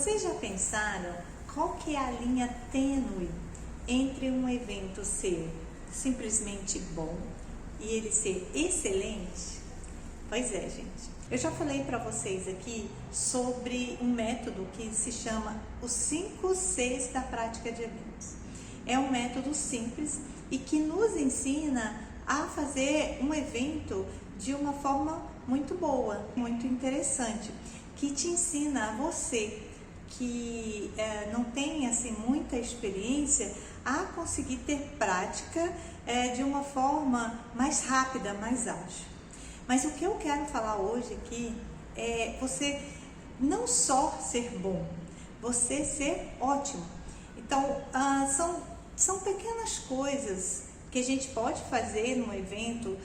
Vocês já pensaram qual que é a linha tênue entre um evento ser simplesmente bom e ele ser excelente? Pois é, gente. Eu já falei para vocês aqui sobre um método que se chama os 5 Cs da prática de eventos. É um método simples e que nos ensina a fazer um evento de uma forma muito boa, muito interessante, que te ensina a você que não tem assim muita experiência a conseguir ter prática de uma forma mais rápida, mais ágil. Mas o que eu quero falar hoje aqui é você não só ser bom, você ser ótimo. Então, são pequenas coisas que a gente pode fazer no evento,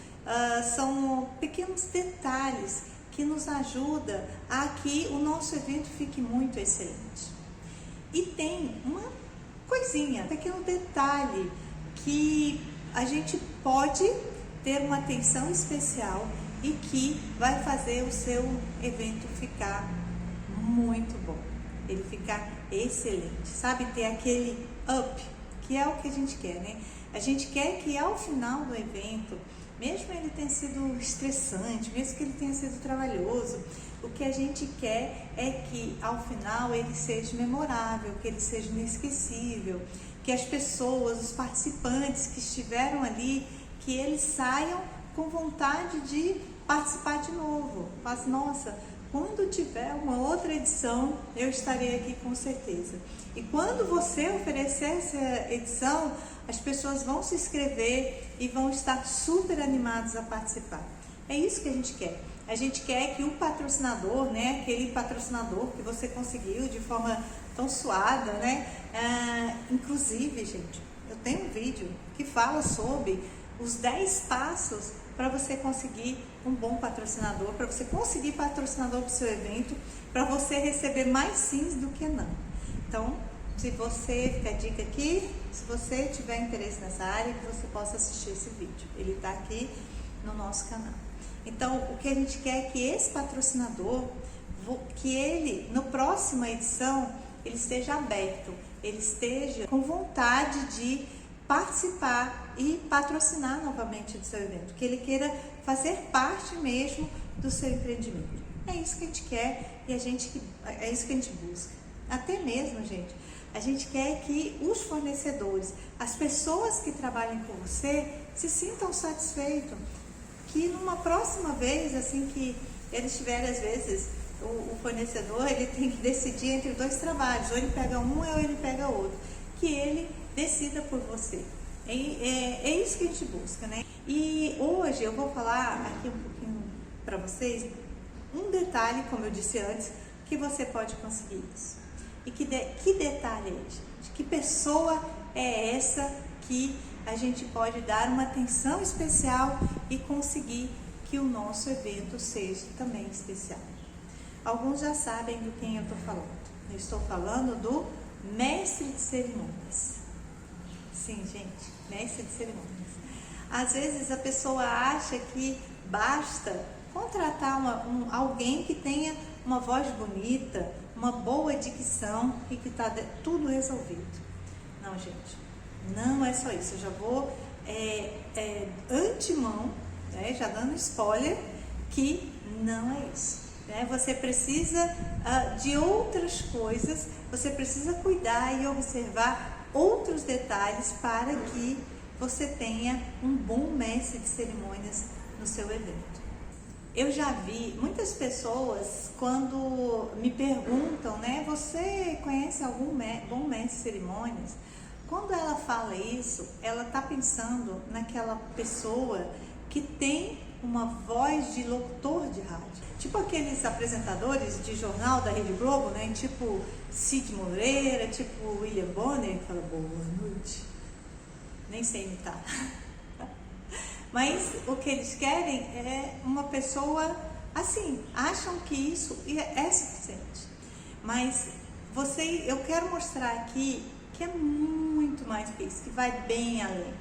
são pequenos detalhes que nos ajuda a que o nosso evento fique muito excelente. E tem uma coisinha, um pequeno detalhe que a gente pode ter uma atenção especial e que vai fazer o seu evento ficar muito bom, ele ficar excelente, sabe? Ter aquele up, que é o que a gente quer, né? A gente quer que ao final do evento, mesmo ele tenha sido estressante, mesmo que ele tenha sido trabalhoso, o que a gente quer é que ao final ele seja memorável, que ele seja inesquecível, que as pessoas, os participantes que estiveram ali, que eles saiam com vontade de participar de novo. Mas, nossa, quando tiver uma outra edição, eu estarei aqui com certeza. E quando você oferecer essa edição, as pessoas vão se inscrever e vão estar super animados a participar. É isso que a gente quer. A gente quer que o patrocinador, né, aquele patrocinador que você conseguiu de forma tão suada, né, inclusive, gente, eu tenho um vídeo que fala sobre os 10 passos para você conseguir um bom patrocinador, para você conseguir patrocinador para o seu evento, para você receber mais sims do que não. Então, se você, fica a dica aqui, se você tiver interesse nessa área, que você possa assistir esse vídeo. Ele está aqui no nosso canal. Então, o que a gente quer é que esse patrocinador, que ele, na próxima edição, ele esteja aberto, ele esteja com vontade de participar e patrocinar novamente do seu evento, que ele queira fazer parte mesmo do seu empreendimento. É isso que a gente quer e é isso que a gente busca. Até mesmo, gente, a gente quer que os fornecedores, as pessoas que trabalhem com você, se sintam satisfeitos, que numa próxima vez, assim que eles tiverem, às vezes, o fornecedor, ele tem que decidir entre 2 trabalhos, ou ele pega um ou ele pega outro, que ele decida por você. É isso que a gente busca, né? E hoje eu vou falar aqui um pouquinho para vocês, um detalhe, como eu disse antes, que você pode conseguir isso. E que detalhe é esse, gente? Que pessoa é essa que a gente pode dar uma atenção especial e conseguir que o nosso evento seja também especial? Alguns já sabem do quem eu estou falando. Eu estou falando do mestre de cerimônias. Sim, gente, mestre de cerimônias. Às vezes a pessoa acha que basta contratar alguém que tenha uma voz bonita, uma boa dicção e que está tudo resolvido. Não, gente, não é só isso. Eu já vou antemão, né, já dando spoiler, que não é isso. Né? Você precisa de outras coisas, você precisa cuidar e observar outros detalhes para que você tenha um bom mestre de cerimônias no seu evento. Eu já vi muitas pessoas quando me perguntam, né, você conhece algum bom mestre de cerimônias? Quando ela fala isso, ela está pensando naquela pessoa que tem uma voz de locutor de rádio. Tipo aqueles apresentadores de jornal da Rede Globo, né? Tipo Cid Moreira, tipo William Bonner, que fala boa noite. Nem sei imitar. Mas o que eles querem é uma pessoa assim, acham que isso é suficiente. Mas eu quero mostrar aqui que é muito mais que isso, que vai bem além.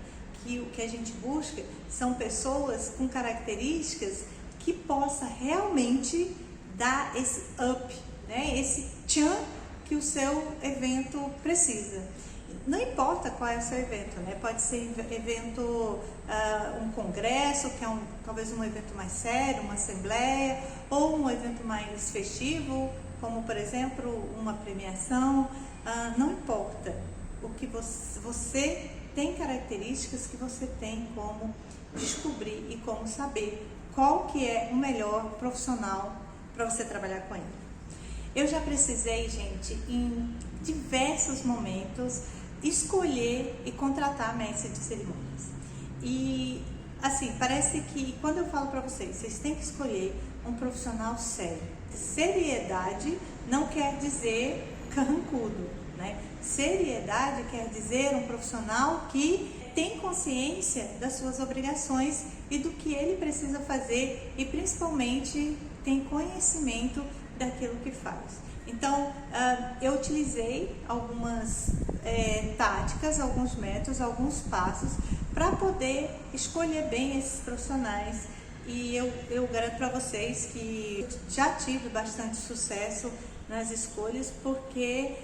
Que o que a gente busca são pessoas com características que possa realmente dar esse up, né? Esse tchan que o seu evento precisa. Não importa qual é o seu evento, né? Pode ser evento, um congresso, que é talvez um evento mais sério, uma assembleia, ou um evento mais festivo, como por exemplo uma premiação. Não importa. O que você tem características que você tem como descobrir e como saber qual que é o melhor profissional para você trabalhar com ele. Eu já precisei, gente, em diversos momentos, escolher e contratar mestre de cerimônias. E assim, parece que quando eu falo para vocês têm que escolher um profissional sério. Seriedade não quer dizer carrancudo, né? Seriedade quer dizer um profissional que tem consciência das suas obrigações e do que ele precisa fazer e principalmente tem conhecimento daquilo que faz. Então, eu utilizei algumas táticas, alguns métodos, alguns passos para poder escolher bem esses profissionais, e eu garanto para vocês que já tive bastante sucesso nas escolhas, porque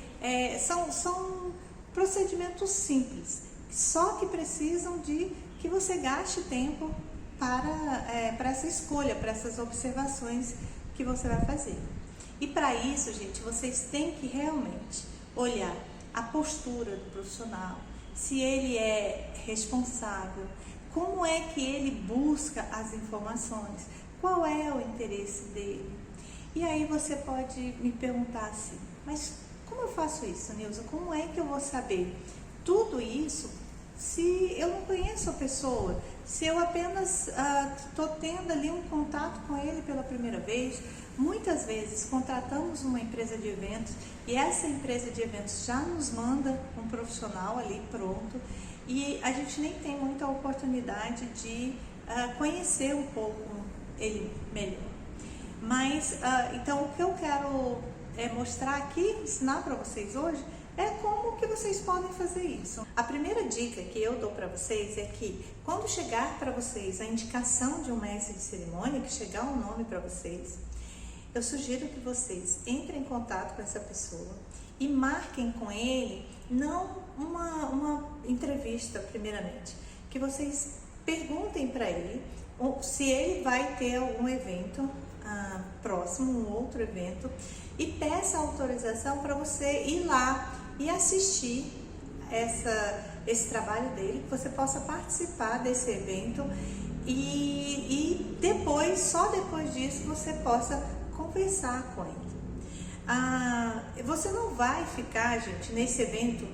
são procedimentos simples, só que precisam de que você gaste tempo para essa escolha, para essas observações que você vai fazer. E para isso, gente, vocês têm que realmente olhar a postura do profissional, se ele é responsável, como é que ele busca as informações, qual é o interesse dele. E aí você pode me perguntar assim, mas como eu faço isso, Nilza? Como é que eu vou saber tudo isso se eu não conheço a pessoa, se eu apenas estou tendo ali um contato com ele pela primeira vez? Muitas vezes contratamos uma empresa de eventos e essa empresa de eventos já nos manda um profissional ali pronto e a gente nem tem muita oportunidade de conhecer um pouco ele melhor. Mas, então, o que eu quero mostrar aqui, ensinar para vocês hoje, é como que vocês podem fazer isso. A primeira dica que eu dou para vocês é que quando chegar para vocês a indicação de um mestre de cerimônia, que chegar um nome para vocês, eu sugiro que vocês entrem em contato com essa pessoa e marquem com ele, não uma entrevista primeiramente, que vocês perguntem para ele se ele vai ter algum evento próximo, um outro evento, e peça autorização para você ir lá e assistir esse trabalho dele, que você possa participar desse evento e depois, só depois disso, você possa conversar com ele. Você não vai ficar, gente, nesse evento,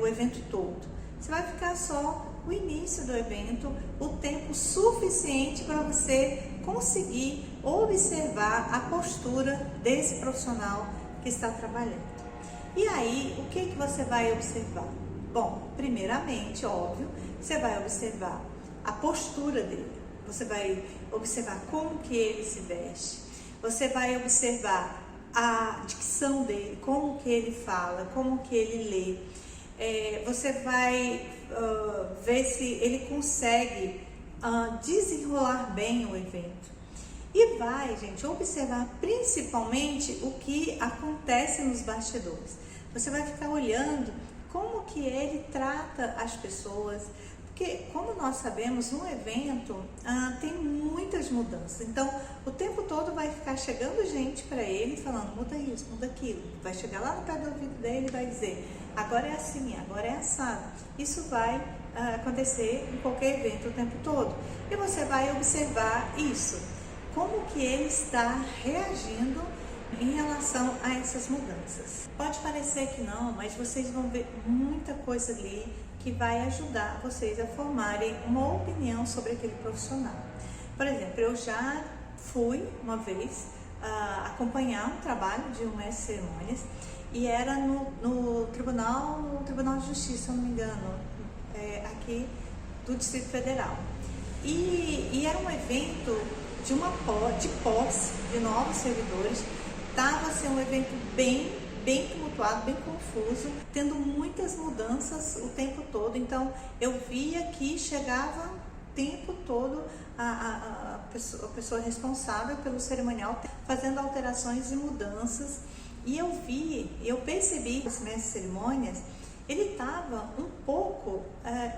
o evento todo. Você vai ficar só o início do evento, o tempo suficiente para você conseguir observar a postura desse profissional que está trabalhando. E aí, o que você vai observar? Bom, primeiramente, óbvio, você vai observar a postura dele. Você vai observar como que ele se veste. Você vai observar a dicção dele, como que ele fala, como que ele lê. Você vai ver se ele consegue desenrolar bem o evento. E vai, gente, observar principalmente o que acontece nos bastidores. Você vai ficar olhando como que ele trata as pessoas, porque, como nós sabemos, no evento tem muitas mudanças. Então, o tempo todo vai ficar chegando gente para ele falando, muda isso, muda aquilo. Vai chegar lá no pé do ouvido dele e vai dizer, agora é assim, agora é assado. Isso vai acontecer em qualquer evento o tempo todo. E você vai observar isso, como que ele está reagindo em relação a essas mudanças. Pode parecer que não, mas vocês vão ver muita coisa ali que vai ajudar vocês a formarem uma opinião sobre aquele profissional. Por exemplo, eu já fui uma vez acompanhar um trabalho de um mestre de cerimônias e era no Tribunal de Justiça, se eu não me engano, aqui do Distrito Federal. E era um evento de posse de novos servidores. Estava assim, um evento bem tumultuado, bem confuso, tendo muitas mudanças o tempo todo. Então, eu via que chegava o tempo todo a pessoa responsável pelo cerimonial fazendo alterações e mudanças. E eu percebi que esse mestre de cerimônias, ele estava um pouco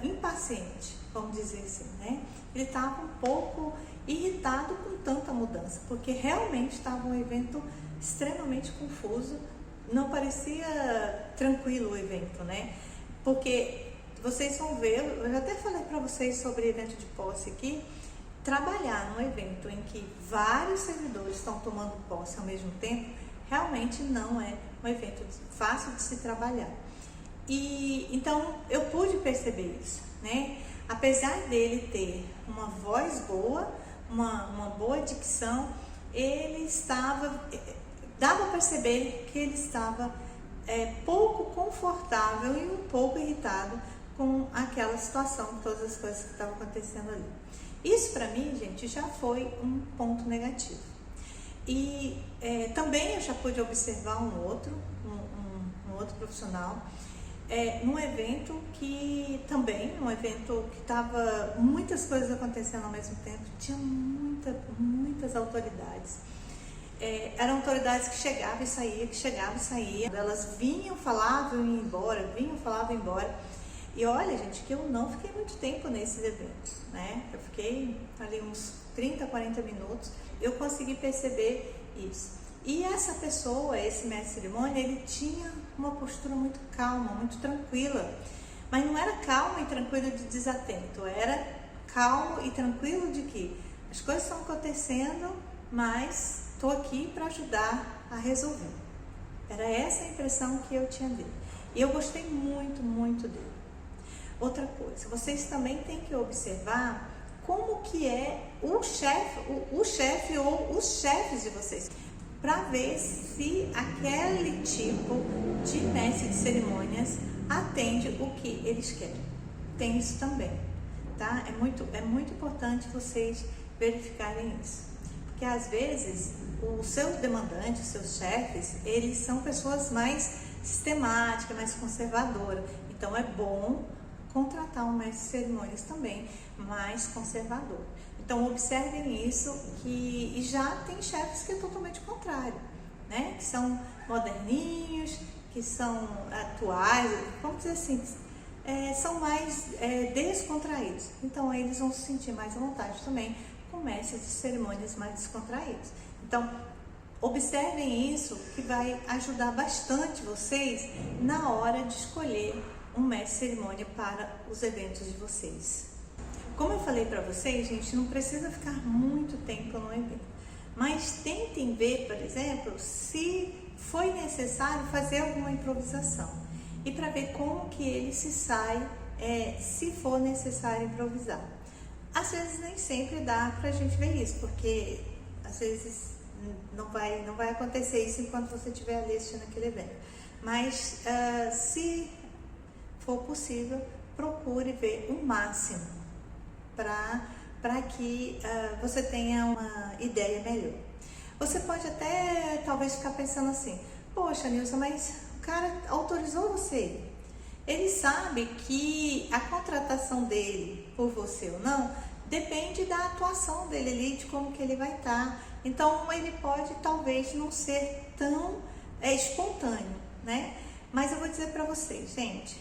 impaciente, vamos dizer assim, né? Ele estava um pouco irritado com tanta mudança, porque realmente estava um evento extremamente confuso, não parecia tranquilo o evento, né? Porque vocês vão ver, eu já até falei para vocês sobre evento de posse aqui, trabalhar num evento em que vários servidores estão tomando posse ao mesmo tempo, realmente não é um evento fácil de se trabalhar. E então eu pude perceber isso, né? Apesar dele ter uma voz boa, uma boa dicção, dava a perceber que ele estava pouco confortável e um pouco irritado com aquela situação, todas as coisas que estavam acontecendo ali. Isso para mim, gente, já foi um ponto negativo. E também eu já pude observar um outro profissional num evento que estava muitas coisas acontecendo ao mesmo tempo, tinha muitas autoridades. Eram autoridades que chegavam e saíam, elas vinham, falavam e iam embora, vinham, falavam e iam embora. E olha, gente, que eu não fiquei muito tempo nesses eventos, né? Eu fiquei ali uns 30, 40 minutos, eu consegui perceber isso. E essa pessoa, esse mestre de cerimônia, ele tinha uma postura muito calma, muito tranquila. Mas não era calmo e tranquilo de desatento, era calmo e tranquilo de que as coisas estão acontecendo, mas estou aqui para ajudar a resolver. Era essa a impressão que eu tinha dele. E eu gostei muito dele. Outra coisa, vocês também têm que observar como que é o chefe ou os chefes de vocês, para ver se aquele tipo de mestre de cerimônias atende o que eles querem. Tem isso também, tá? É muito importante vocês verificarem isso, porque às vezes os seus demandantes, os seus chefes, eles são pessoas mais sistemáticas, mais conservadoras. Então é bom contratar um mestre de cerimônias também mais conservador. Então observem isso, e já tem chefes que é totalmente contrário, né? Que são moderninhos, que são atuais, vamos dizer assim, são mais descontraídos. Então eles vão se sentir mais à vontade também com mestres de cerimônias mais descontraídos. Então observem isso, que vai ajudar bastante vocês na hora de escolher um mestre de cerimônia para os eventos de vocês. Como eu falei para vocês, gente, não precisa ficar muito tempo no evento, mas tentem ver, por exemplo, se foi necessário fazer alguma improvisação, e para ver como que ele se sai, se for necessário improvisar. Às vezes nem sempre dá para a gente ver isso, porque às vezes não vai acontecer isso enquanto você estiver ali assistindo aquele evento, mas se for possível, procure ver o máximo para que você tenha uma ideia melhor. Você pode até talvez ficar pensando assim: poxa, Nilson, mas o cara autorizou você, ele sabe que a contratação dele por você ou não depende da atuação dele ali, de como que ele vai estar. Então ele pode talvez não ser tão espontâneo, né? Mas eu vou dizer para vocês, gente,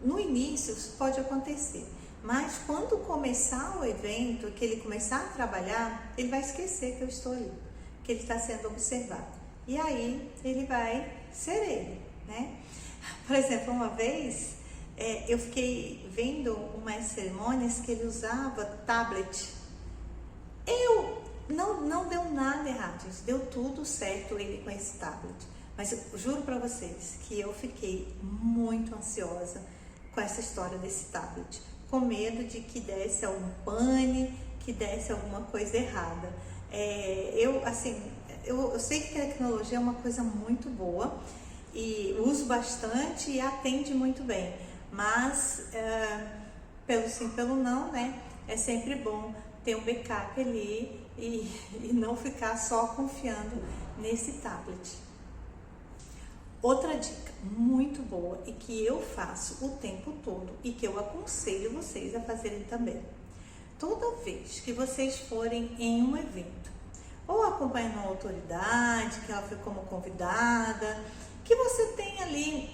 no início isso pode acontecer, mas quando começar o evento, que ele começar a trabalhar, ele vai esquecer que eu estou ali, que ele está sendo observado, e aí ele vai ser ele, né? Por exemplo, uma vez eu fiquei vendo um mestre de cerimônias que ele usava tablet. Não deu nada errado, gente, deu tudo certo ele com esse tablet. Mas eu juro para vocês que eu fiquei muito ansiosa com essa história desse tablet, com medo de que desse algum pane, que desse alguma coisa errada. Eu sei que tecnologia é uma coisa muito boa e uso bastante e atende muito bem, mas pelo sim, pelo não, né? É sempre bom ter um backup ali e não ficar só confiando nesse tablet. Outra dica muito boa e que eu faço o tempo todo e que eu aconselho vocês a fazerem também: toda vez que vocês forem em um evento, ou acompanhando uma autoridade, que ela foi como convidada, que você tem ali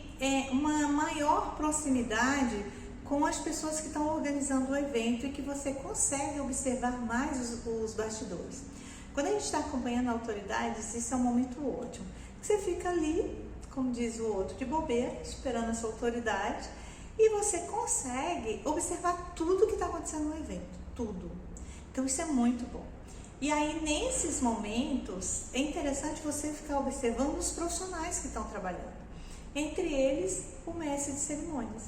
uma maior proximidade com as pessoas que estão organizando o evento e que você consegue observar mais os bastidores. Quando a gente está acompanhando autoridades, isso é um momento ótimo. Você fica ali, como diz o outro, de bobeira, esperando a sua autoridade, e você consegue observar tudo que está acontecendo no evento, tudo. Então isso é muito bom. E aí nesses momentos é interessante você ficar observando os profissionais que estão trabalhando, entre eles o mestre de cerimônias.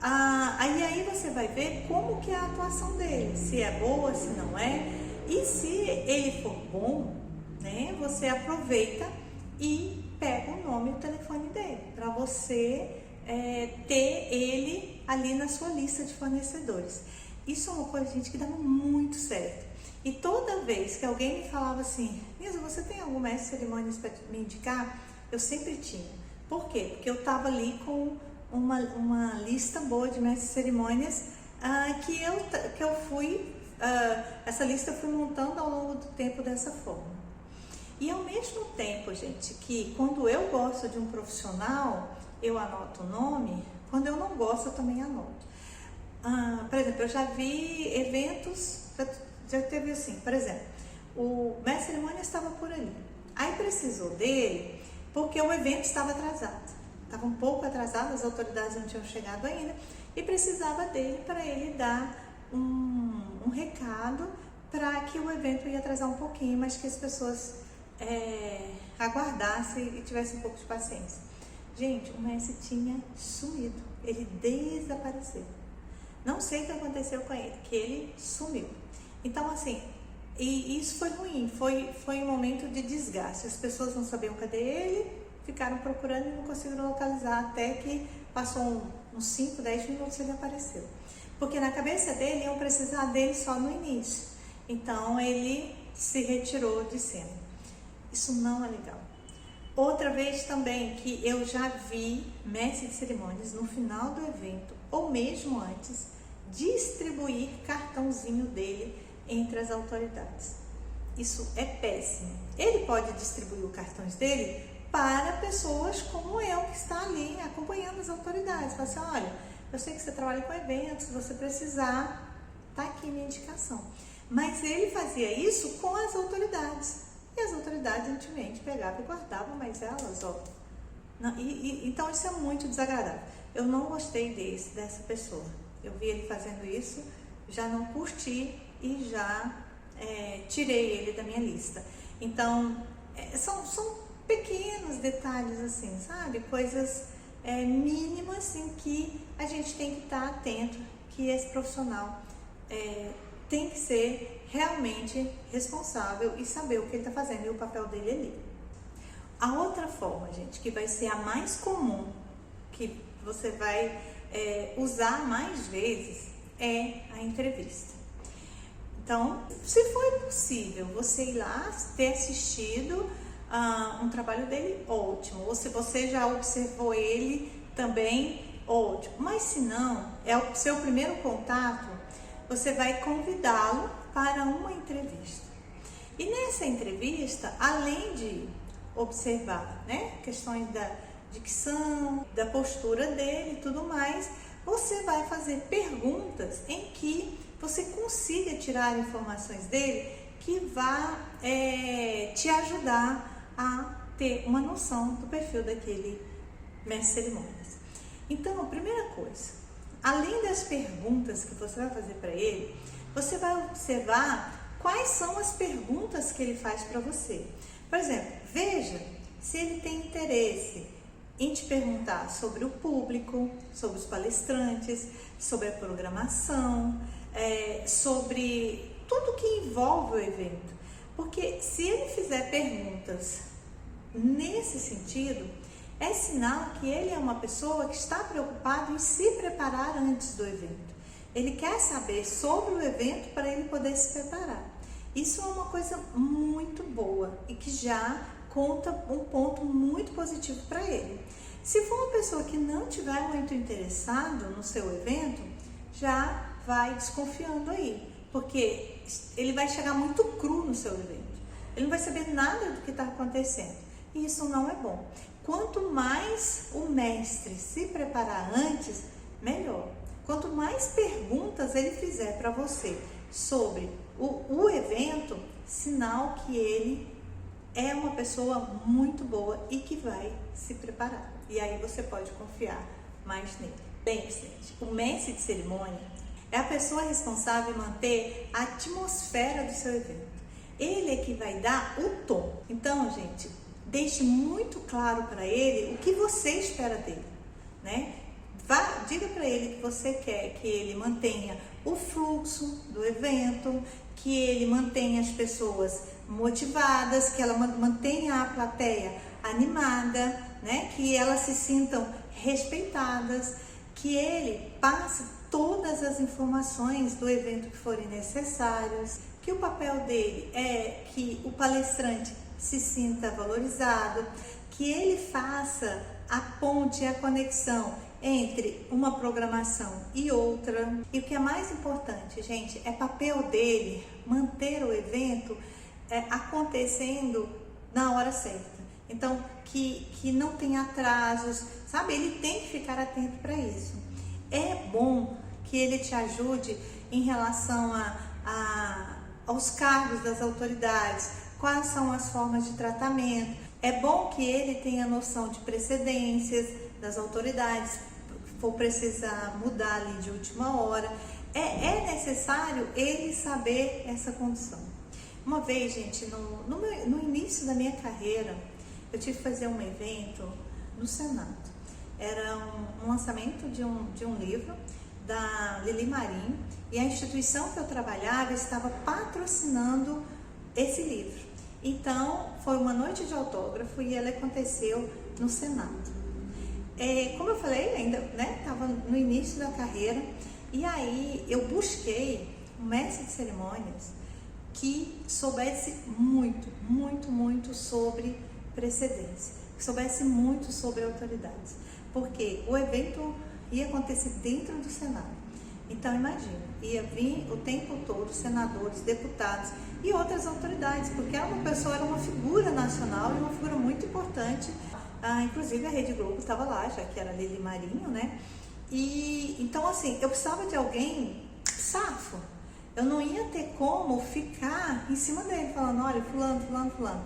Aí você vai ver como que é a atuação dele, se é boa, se não é, e se ele for bom, né, você aproveita e pega o nome e o telefone dele, para você ter ele ali na sua lista de fornecedores. Isso é uma coisa, gente, que dava muito certo. E toda vez que alguém me falava assim, Nilza, você tem algum mestre de cerimônias para me indicar? Eu sempre tinha. Por quê? Porque eu estava ali com uma lista boa de mestres de cerimônias que eu fui, essa lista eu fui montando ao longo do tempo dessa forma. E ao mesmo tempo, gente, que quando eu gosto de um profissional, eu anoto o nome, quando eu não gosto, eu também anoto. Por exemplo, eu já vi eventos, já teve assim, por exemplo, o mestre de cerimônia estava por ali, aí precisou dele porque o evento estava atrasado, estava um pouco atrasado, as autoridades não tinham chegado ainda, e precisava dele para ele dar um recado para que o evento ia atrasar um pouquinho, mas que as pessoas aguardassem e tivessem um pouco de paciência. Gente, o mestre tinha sumido, ele desapareceu. Não sei o que aconteceu com ele, que ele sumiu. Então, assim, e isso foi ruim, foi um momento de desgaste. As pessoas não sabiam cadê ele, ficaram procurando e não conseguiram localizar, até que passou uns 5, 10 minutos e ele apareceu. Porque na cabeça dele iam precisar dele só no início. Então, ele se retirou de cena. Isso não é legal. Outra vez também que eu já vi mestre de cerimônias no final do evento, ou mesmo antes, distribuir cartãozinho dele entre as autoridades. Isso é péssimo. Ele pode distribuir os cartões dele para pessoas como eu, que está ali acompanhando as autoridades. Fala assim, olha, eu sei que você trabalha com eventos, se você precisar, tá aqui minha indicação. Mas ele fazia isso com as autoridades. E as autoridades gentilmente pegavam e guardavam, mas elas, não, então isso é muito desagradável. Eu não gostei dessa pessoa. Eu vi ele fazendo isso, já não curti e já tirei ele da minha lista. Então, são pequenos detalhes assim, sabe? Coisas mínimas em que a gente tem que estar atento, que esse profissional tem que ser realmente responsável e saber o que ele está fazendo e o papel dele ali. A outra forma, gente, que vai ser a mais comum, que você vai usar mais vezes, é a entrevista. Então, se for possível você ir lá, ter assistido um trabalho dele, ótimo. Ou se você já observou ele também, ótimo. Mas se não, é o seu primeiro contato, você vai convidá-lo para uma entrevista. E nessa entrevista, além de observar, né, questões da dicção, da postura dele e tudo mais, você vai fazer perguntas em que você consiga tirar informações dele que vá te ajudar a ter uma noção do perfil daquele mestre de cerimônias. Então, a primeira coisa, além das perguntas que você vai fazer para ele, você vai observar quais são as perguntas que ele faz para você. Por exemplo, veja se ele tem interesse em te perguntar sobre o público, sobre os palestrantes, sobre a programação, sobre tudo que envolve o evento. Porque se ele fizer perguntas nesse sentido, é sinal que ele é uma pessoa que está preocupado em se preparar antes do evento. Ele quer saber sobre o evento para ele poder se preparar. Isso é uma coisa muito boa e que já conta um ponto muito positivo para ele. Se for uma pessoa que não estiver muito interessado no seu evento, já vai desconfiando aí, porque ele vai chegar muito cru no seu evento. ele não vai saber nada do que está acontecendo. E isso não é bom. Quanto mais o mestre se preparar antes, melhor. Quanto mais perguntas ele fizer para você sobre o evento, sinal que ele é uma pessoa muito boa e que vai se preparar. E aí você pode confiar mais nele. Bem, gente, o mestre de cerimônia é a pessoa responsável em manter a atmosfera do seu evento. Ele é que vai dar o tom. Então, gente, deixe muito claro para ele o que você espera dele, né? Diga para ele que você quer que ele mantenha o fluxo do evento, que ele mantenha as pessoas motivadas, que ela mantenha a plateia animada, né? Que elas se sintam respeitadas, que ele passe todas as informações do evento que forem necessárias, que o papel dele é que o palestrante se sinta valorizado, que ele faça a ponte, a conexão entre uma programação e outra. E o que é mais importante, gente, é papel dele manter o evento acontecendo na hora certa. Então, que não tem atrasos, sabe? Ele tem que ficar atento para isso. É bom que ele te ajude em relação aos cargos das autoridades, quais são as formas de tratamento. É bom que ele tenha noção de precedências das autoridades, for precisar mudar ali de última hora. É necessário ele saber essa condição. Uma vez, gente, no início da minha carreira, eu tive que fazer um evento no Senado. Era um lançamento de um livro da Lili Marim, e a instituição que eu trabalhava estava patrocinando esse livro. Então, foi uma noite de autógrafo e ela aconteceu no Senado. Como eu falei, ainda estava no início da carreira, e aí eu busquei um mestre de cerimônias que soubesse muito, muito, muito sobre precedência, que soubesse muito sobre autoridades, porque o evento ia acontecer dentro do Senado. Então imagina, ia vir o tempo todo senadores, deputados e outras autoridades, porque era uma figura nacional e uma figura muito importante. Inclusive a Rede Globo estava lá, já que era Lili Marinho, né? E então assim, eu precisava de alguém safo. Eu não ia ter como ficar em cima dele falando, olha, fulano.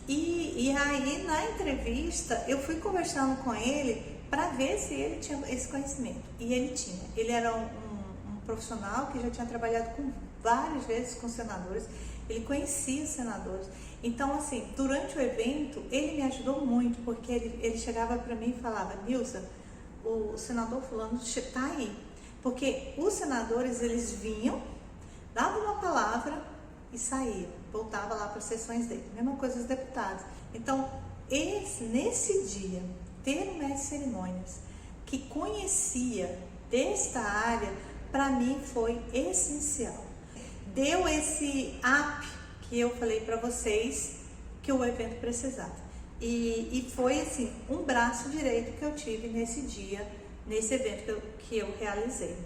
E aí na entrevista eu fui conversando com ele para ver se ele tinha esse conhecimento. E ele tinha. Ele era um profissional que já tinha trabalhado várias vezes com senadores. Ele conhecia os senadores. Então, assim, durante o evento, ele me ajudou muito, porque ele chegava para mim e falava, Nilza, o senador fulano está aí. Porque os senadores, eles vinham, davam uma palavra e saíam. Voltava lá para as sessões dele. Mesma coisa os deputados. Então, nesse dia, ter um mestre de cerimônias que conhecia desta área, para mim foi essencial. Deu esse up que eu falei para vocês que o evento precisava. E foi assim, um braço direito que eu tive nesse dia, nesse evento que eu realizei.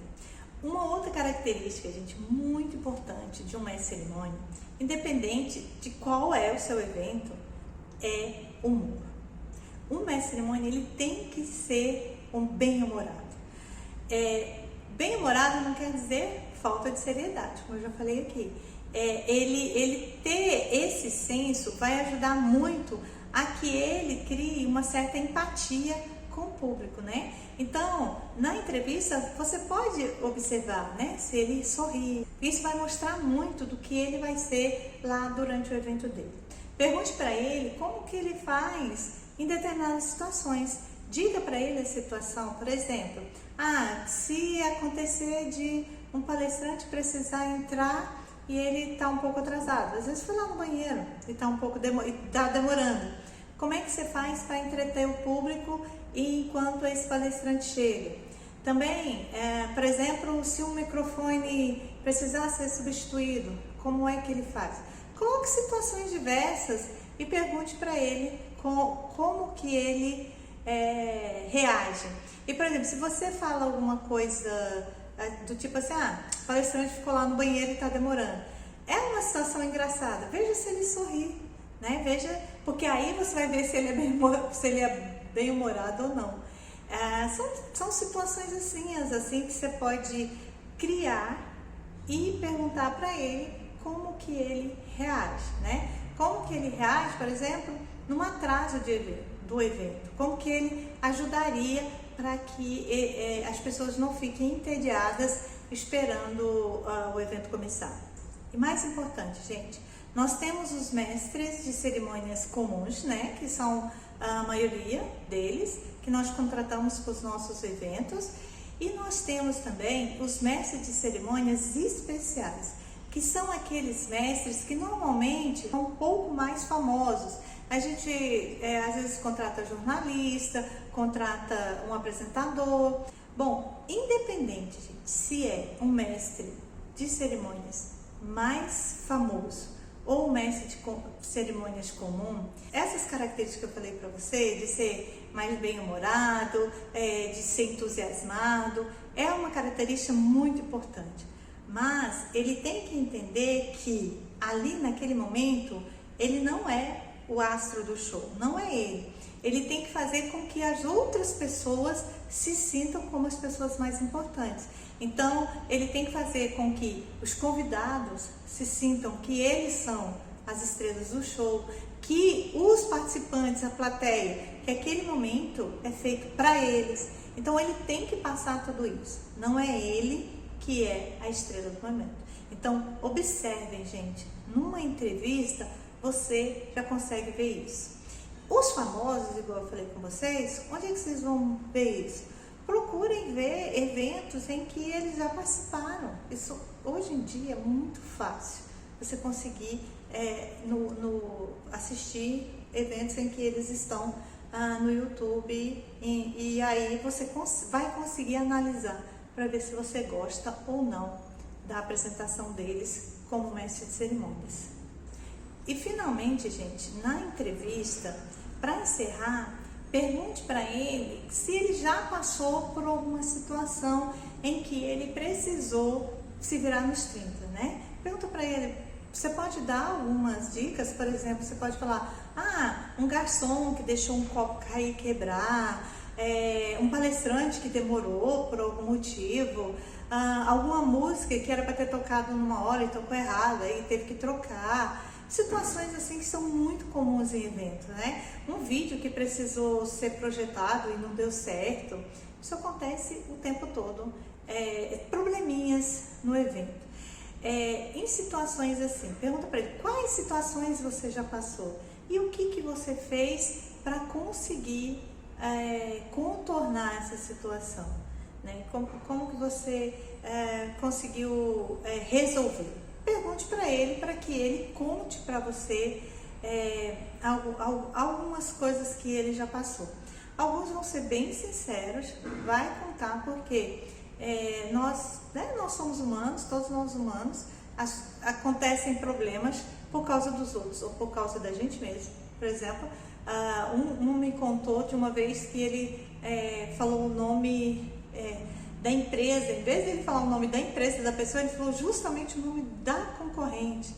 Uma outra característica, gente, muito importante de um mestre de cerimônia, independente de qual é o seu evento, é humor. Um mestre de cerimônia, ele tem que ser um bem-humorado. Bem-humorado não quer dizer falta de seriedade, como eu já falei aqui. Ele ter esse senso vai ajudar muito a que ele crie uma certa empatia com o público, né? Então, na entrevista, você pode observar, né? Se ele sorri. Isso vai mostrar muito do que ele vai ser lá durante o evento dele. Pergunte para ele como que ele faz em determinadas situações. Diga para ele a situação, por exemplo, se acontecer de um palestrante precisar entrar e ele está um pouco atrasado, às vezes foi lá no banheiro e está um pouco demorando. Como é que você faz para entreter o público enquanto esse palestrante chega? Também, por exemplo, se um microfone precisar ser substituído, como é que ele faz? Coloque situações diversas e pergunte para ele como que ele reage. E, por exemplo, se você fala alguma coisa do tipo assim, o palestrante ficou lá no banheiro e está demorando. É uma situação engraçada, veja se ele sorri, né? Veja, porque aí você vai ver se ele é bem-humorado ou não. São situações assim que você pode criar e perguntar para ele como que ele reage, né? Como que ele reage, por exemplo, num atraso do evento, como que ele ajudaria para que as pessoas não fiquem entediadas esperando o evento começar. E mais importante, gente, nós temos os mestres de cerimônias comuns, né, que são a maioria deles, que nós contratamos para os nossos eventos, e nós temos também os mestres de cerimônias especiais, que são aqueles mestres que normalmente são um pouco mais famosos. A gente às vezes contrata jornalista, contrata um apresentador. Bom, independente, gente, se é um mestre de cerimônias mais famoso ou um mestre de cerimônias comum, essas características que eu falei para você, de ser mais bem-humorado, de ser entusiasmado, é uma característica muito importante. Mas ele tem que entender que ali naquele momento ele não é o astro do show, não é ele. Ele tem que fazer com que as outras pessoas se sintam como as pessoas mais importantes. Então, ele tem que fazer com que os convidados se sintam que eles são as estrelas do show, que os participantes, a plateia, que aquele momento é feito para eles. Então, ele tem que passar tudo isso. Não é ele que é a estrela do momento. Então, observem, gente, numa entrevista você já consegue ver isso. Os famosos, igual eu falei com vocês, onde é que vocês vão ver isso? Procurem ver eventos em que eles já participaram. Isso hoje em dia é muito fácil. Você conseguir assistir eventos em que eles estão no YouTube e aí você vai conseguir analisar para ver se você gosta ou não da apresentação deles como mestre de cerimônias. E finalmente, gente, na entrevista, para encerrar, pergunte para ele se ele já passou por alguma situação em que ele precisou se virar nos 30, né? Pergunta para ele, você pode dar algumas dicas, por exemplo, você pode falar, um garçom que deixou um copo cair e quebrar, um palestrante que demorou por algum motivo, alguma música que era para ter tocado numa hora e tocou errado, aí teve que trocar. Situações assim que são muito comuns em eventos, né? Um vídeo que precisou ser projetado e não deu certo, isso acontece o tempo todo, probleminhas no evento. Em situações assim, pergunta para ele, quais situações você já passou? E o que você fez para conseguir contornar essa situação? Né? Como que você conseguiu resolver? Pergunte para ele, para que ele conte para você algumas coisas que ele já passou. Alguns vão ser bem sinceros, vai contar porque nós somos humanos, todos nós humanos, acontecem problemas por causa dos outros ou por causa da gente mesmo. Por exemplo, um me contou de uma vez que ele falou o nome da empresa, em vez de ele falar o nome da empresa da pessoa, ele falou justamente o nome da concorrente.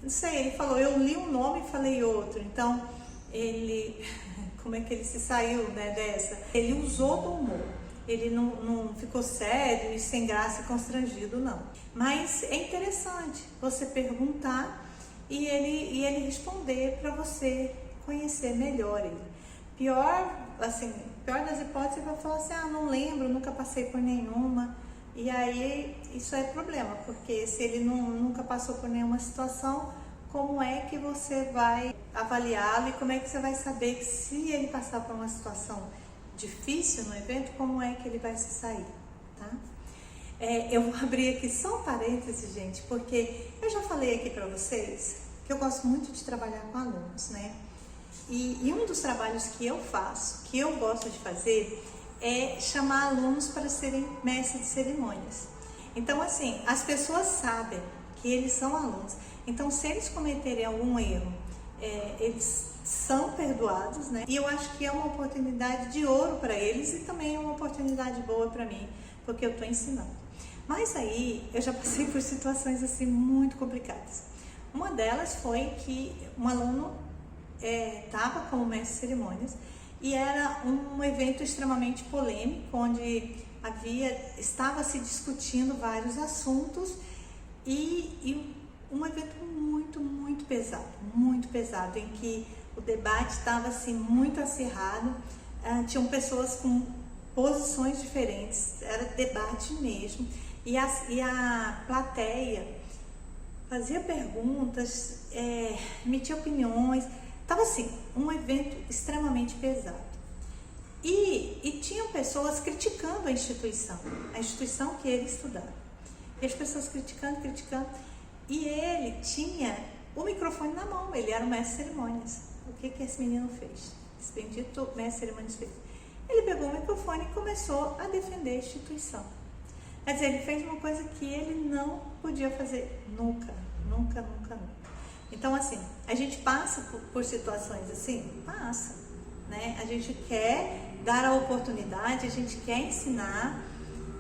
Não sei, ele falou, eu li um nome e falei outro, então ele, como é que ele se saiu, né, dessa? Ele usou do humor, ele não ficou sério e sem graça e constrangido, não. Mas é interessante você perguntar e ele responder para você conhecer melhor ele. Pior das hipóteses, ele vai falar assim, não lembro, nunca passei por nenhuma. E aí, isso é problema, porque se ele nunca passou por nenhuma situação, como é que você vai avaliá-lo e como é que você vai saber que se ele passar por uma situação difícil no evento, como é que ele vai se sair, tá? Eu vou abrir aqui só um parêntese, gente, porque eu já falei aqui para vocês que eu gosto muito de trabalhar com alunos, né? E um dos trabalhos que eu faço, que eu gosto de fazer, é chamar alunos para serem mestres de cerimônias. Então, assim, as pessoas sabem que eles são alunos. Então, se eles cometerem algum erro, eles são perdoados, né? E eu acho que é uma oportunidade de ouro para eles e também é uma oportunidade boa para mim, porque eu estou ensinando. Mas aí eu já passei por situações assim muito complicadas. Uma delas foi que um aluno estava como mestre de cerimônias e era um evento extremamente polêmico, onde estava se discutindo vários assuntos e um evento muito pesado, em que o debate estava assim muito acirrado, tinham pessoas com posições diferentes, era debate mesmo, e a plateia fazia perguntas, emitia opiniões, estava assim, um evento extremamente pesado. E tinham pessoas criticando a instituição que ele estudava. E as pessoas criticando, e ele tinha o microfone na mão, ele era o mestre de cerimônias. O que esse menino fez? Esse bendito mestre de cerimônias fez? Ele pegou o microfone e começou a defender a instituição. Quer dizer, ele fez uma coisa que ele não podia fazer nunca. Então, assim, a gente passa por situações assim? Passa, né? A gente quer dar a oportunidade, a gente quer ensinar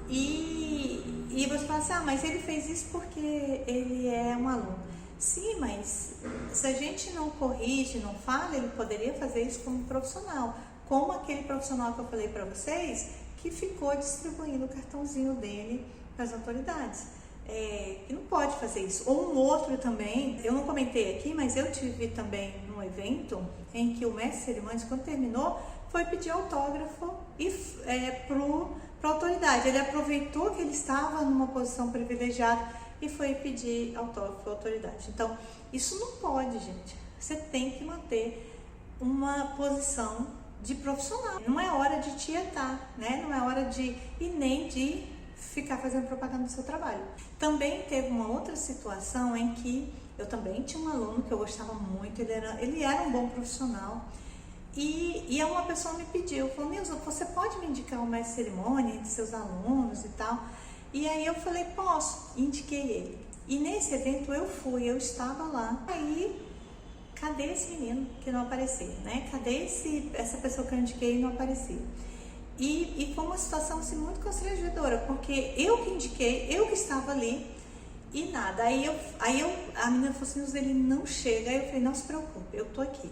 e você fala assim, mas ele fez isso porque ele é um aluno. Sim, mas se a gente não corrige, não fala, ele poderia fazer isso como profissional, como aquele profissional que eu falei para vocês, que ficou distribuindo o cartãozinho dele para as autoridades. Que não pode fazer isso. Ou um outro também, eu não comentei aqui, mas eu tive também um evento em que o mestre de cerimônias, quando terminou, foi pedir autógrafo para a autoridade. Ele aproveitou que ele estava numa posição privilegiada e foi pedir autógrafo para a autoridade. Então, isso não pode, gente. Você tem que manter uma posição de profissional. Não é hora de tietar, né? Não é hora de e nem de ficar fazendo propaganda do seu trabalho. Também teve uma outra situação em que eu também tinha um aluno que eu gostava muito, ele era um bom profissional, e uma pessoa me pediu, falou, Nilza, você pode me indicar um mestre de cerimônia entre seus alunos e tal? E aí eu falei, posso, indiquei ele. E nesse evento eu estava lá, aí cadê esse menino que não aparecia, né? Cadê essa pessoa que eu indiquei e não aparecia? E foi uma situação assim, muito constrangedora, porque eu que indiquei, eu que estava ali e nada. A menina falou assim, ele não chega. Aí eu falei, não se preocupe, eu tô aqui.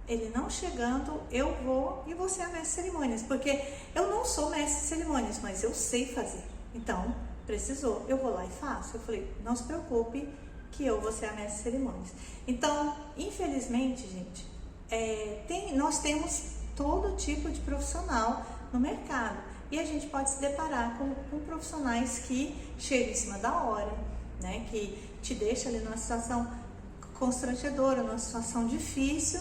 Ele não chegando, eu vou e você é a mestre de cerimônias, porque eu não sou mestre de cerimônias, mas eu sei fazer. Então, precisou, eu vou lá e faço. Eu falei, não se preocupe que eu vou ser a mestre de cerimônias. Então, infelizmente, gente, nós temos todo tipo de profissional no mercado e a gente pode se deparar com profissionais que chegam em cima da hora, né, que te deixa ali numa situação constrangedora, numa situação difícil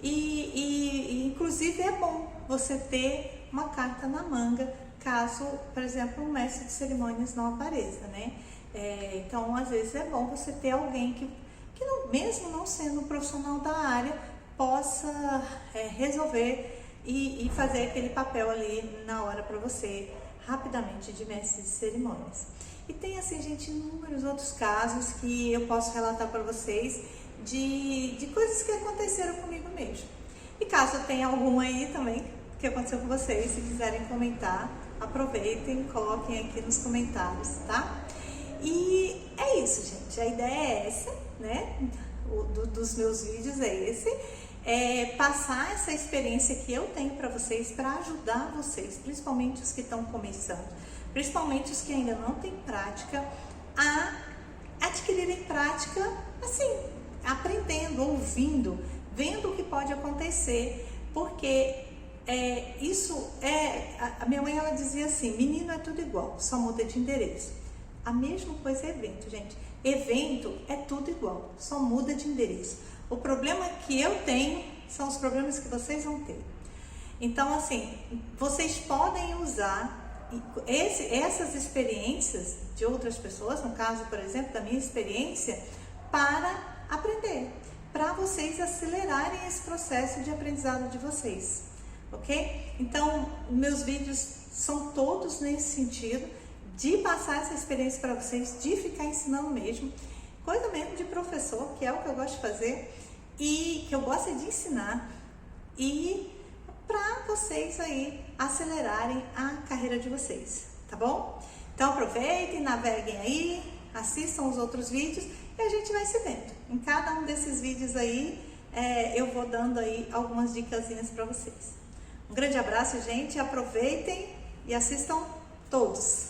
e inclusive é bom você ter uma carta na manga caso, por exemplo, um mestre de cerimônias não apareça, né? Então, às vezes é bom você ter alguém que não, mesmo não sendo um profissional da área, possa resolver e fazer aquele papel ali na hora para você, rapidamente, de mestre de cerimônias. E tem assim, gente, inúmeros outros casos que eu posso relatar para vocês de coisas que aconteceram comigo mesmo. E caso tenha algum aí também que aconteceu com vocês, se quiserem comentar, aproveitem, coloquem aqui nos comentários, tá? E é isso, gente, a ideia é essa, né, dos meus vídeos é esse, passar essa experiência que eu tenho para vocês, para ajudar vocês, principalmente os que estão começando, principalmente os que ainda não têm prática, a adquirirem prática, assim, aprendendo, ouvindo, vendo o que pode acontecer, porque a minha mãe, ela dizia assim, menino é tudo igual, só muda de endereço. A mesma coisa é evento, gente. Evento é tudo igual, só muda de endereço. O problema que eu tenho são os problemas que vocês vão ter. Então, assim, vocês podem usar essas experiências de outras pessoas, no caso, por exemplo, da minha experiência, para aprender, para vocês acelerarem esse processo de aprendizado de vocês, ok? Então, meus vídeos são todos nesse sentido, de passar essa experiência para vocês, de ficar ensinando mesmo, coisa mesmo de professor, que é o que eu gosto de fazer e que eu gosto de ensinar, e para vocês aí acelerarem a carreira de vocês, tá bom? Então aproveitem, naveguem aí, assistam os outros vídeos e a gente vai se vendo. Em cada um desses vídeos aí, eu vou dando aí algumas dicasinhas para vocês. Um grande abraço, gente, aproveitem e assistam todos.